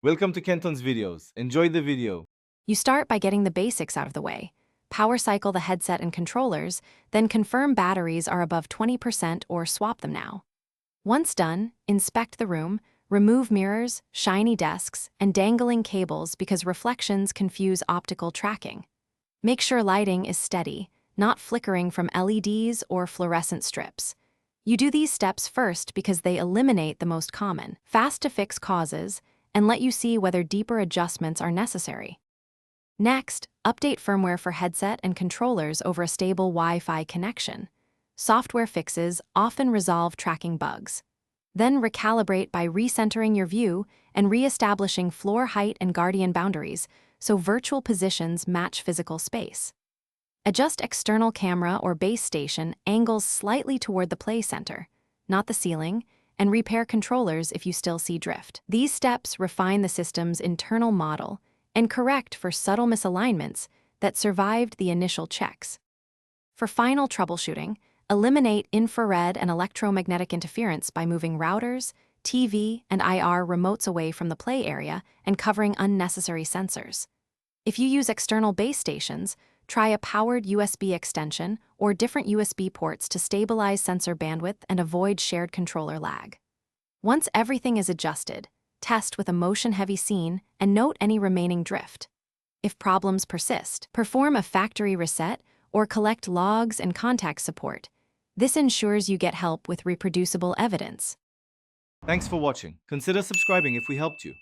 Welcome to Kenton's videos. Enjoy the video. You start by getting the basics out of the way. Power cycle the headset and controllers, then confirm batteries are above 20% or swap them now. Once done, inspect the room, remove mirrors, shiny desks, and dangling cables because reflections confuse optical tracking. Make sure lighting is steady, not flickering from LEDs or fluorescent strips. You do these steps first because they eliminate the most common, fast-to-fix causes and let you see whether deeper adjustments are necessary. Next, update firmware for headset and controllers over a stable Wi-Fi connection. Software fixes often resolve tracking bugs. Then recalibrate by recentering your view and re-establishing floor height and guardian boundaries so virtual positions match physical space. Adjust external camera or base station angles slightly toward the play center, not the ceiling, and repair controllers if you still see drift. These steps refine the system's internal model and correct for subtle misalignments that survived the initial checks. For final troubleshooting, eliminate infrared and electromagnetic interference by moving routers, TV, and IR remotes away from the play area and covering unnecessary sensors. If you use external base stations, try a powered USB extension or different USB ports to stabilize sensor bandwidth and avoid shared controller lag. Once everything is adjusted, test with a motion-heavy scene and note any remaining drift. If problems persist, perform a factory reset or collect logs and contact support. This ensures you get help with reproducible evidence. Thanks for watching. Consider subscribing if we helped you.